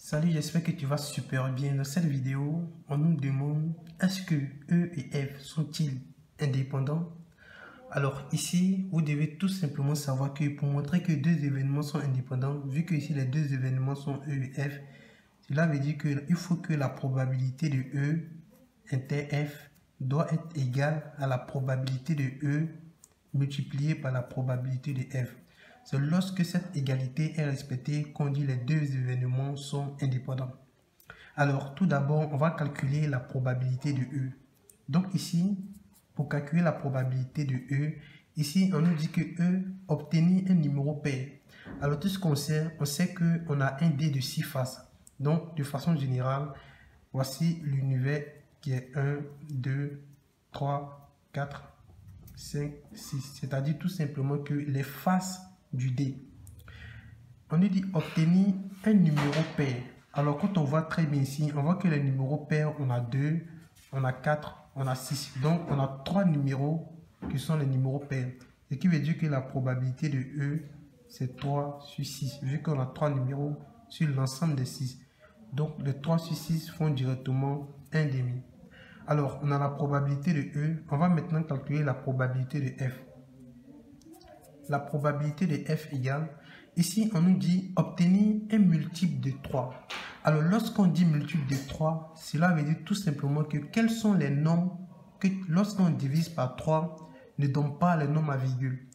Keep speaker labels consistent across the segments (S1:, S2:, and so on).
S1: Salut, j'espère que tu vas super bien. Dans cette vidéo, on nous demande est-ce que E et F sont-ils indépendants? Alors ici, vous devez tout simplement savoir que pour montrer que deux événements sont indépendants, vu que ici les deux événements sont E et F, cela veut dire qu'il faut que la probabilité de E inter F doit être égale à la probabilité de E multipliée par la probabilité de F. C'est lorsque cette égalité est respectée qu'on dit les deux événements sont indépendants. Alors, tout d'abord, on va calculer la probabilité de E. Donc ici, pour calculer la probabilité de E, ici, on nous dit que E obtenir un numéro pair. Alors, tout ce qu'on sait, on sait qu'on a un dé de 6 faces. Donc, de façon générale, voici l'univers qui est 1, 2, 3, 4, 5, 6. C'est-à-dire tout simplement que les faces du dé. On nous dit obtenir un numéro pair. Alors quand on voit très bien ici, on voit que les numéros pairs, on a 2, on a 4, on a 6. Donc on a 3 numéros qui sont les numéros pairs. Ce qui veut dire que la probabilité de E, c'est 3 sur 6. Vu qu'on a 3 numéros sur l'ensemble des 6. Donc les 3 sur 6 font directement 1,5. Alors on a la probabilité de E. On va maintenant calculer la probabilité de F. La probabilité de F égale, ici on nous dit obtenir un multiple de 3. Alors lorsqu'on dit multiple de 3, cela veut dire tout simplement que quels sont les nombres que lorsqu'on divise par 3 ne donnent pas les nombres à virgule.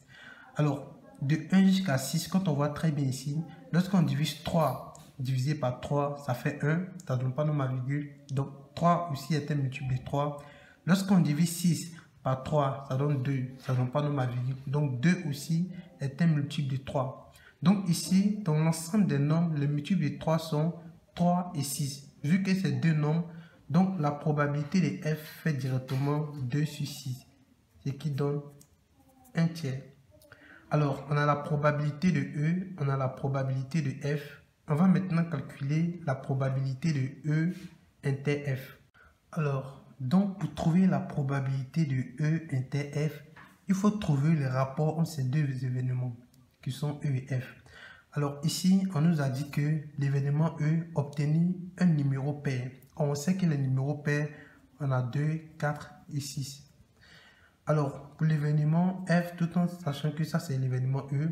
S1: Alors de 1 jusqu'à 6, quand on voit très bien ici, lorsqu'on divise 3 divisé par 3, ça fait 1, ça ne donne pas nombre à virgule. Donc 3 aussi est un multiple de 3. Lorsqu'on divise 6 par 3, ça donne 2, ça ne donne pas nombre à virgule. Donc 2 aussi est un multiple de 3. Donc ici, dans l'ensemble des nombres, les multiples de 3 sont 3 et 6. Vu que c'est deux nombres, donc la probabilité de F fait directement 2 sur 6, ce qui donne un tiers. Alors, on a la probabilité de E, on a la probabilité de F. On va maintenant calculer la probabilité de E inter F. Alors, donc pour trouver la probabilité de E inter F, il faut trouver le rapport entre ces deux événements qui sont E et F. Alors ici, on nous a dit que l'événement E obtenir un numéro pair. On sait que les numéros pairs, on a 2, 4 et 6. Alors, pour l'événement F, tout en sachant que ça c'est l'événement E,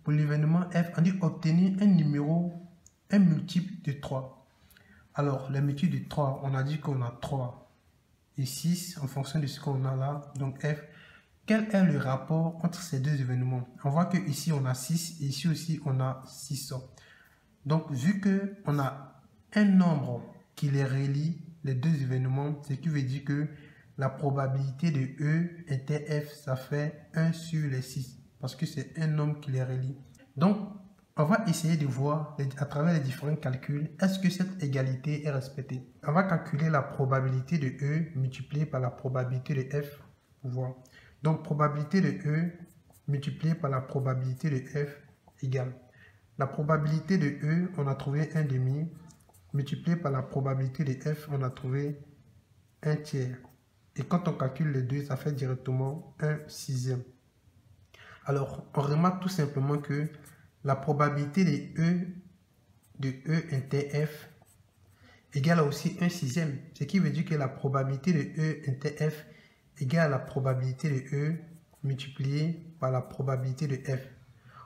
S1: pour l'événement F, on dit obtenir un multiple de 3. Alors, le multiple de 3, on a dit qu'on a 3 et 6 en fonction de ce qu'on a là, donc F. Quel est le rapport entre ces deux événements? On voit que ici on a 6 et ici aussi on a 6. Donc, vu qu'on a un nombre qui les relie, les deux événements, ce qui veut dire que la probabilité de E inter F, ça fait 1 sur les 6, parce que c'est un nombre qui les relie. Donc, on va essayer de voir à travers les différents calculs, est-ce que cette égalité est respectée. On va calculer la probabilité de E multipliée par la probabilité de F pour voir. Donc, probabilité de E multipliée par la probabilité de F égale. La probabilité de E, on a trouvé 1,5, multiplié par la probabilité de F, on a trouvé 1 tiers. Et quand on calcule les deux, ça fait directement 1 sixième. Alors, on remarque tout simplement que la probabilité de E inter F égale aussi 1 sixième. Ce qui veut dire que la probabilité de E inter F égale à la probabilité de E multipliée par la probabilité de F.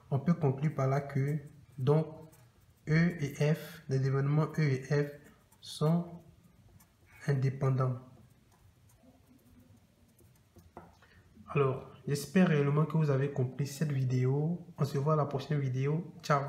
S1: On peut conclure par là que donc E et F, les événements E et F sont indépendants. Alors, j'espère réellement que vous avez compris cette vidéo. On se voit à la prochaine vidéo. Ciao!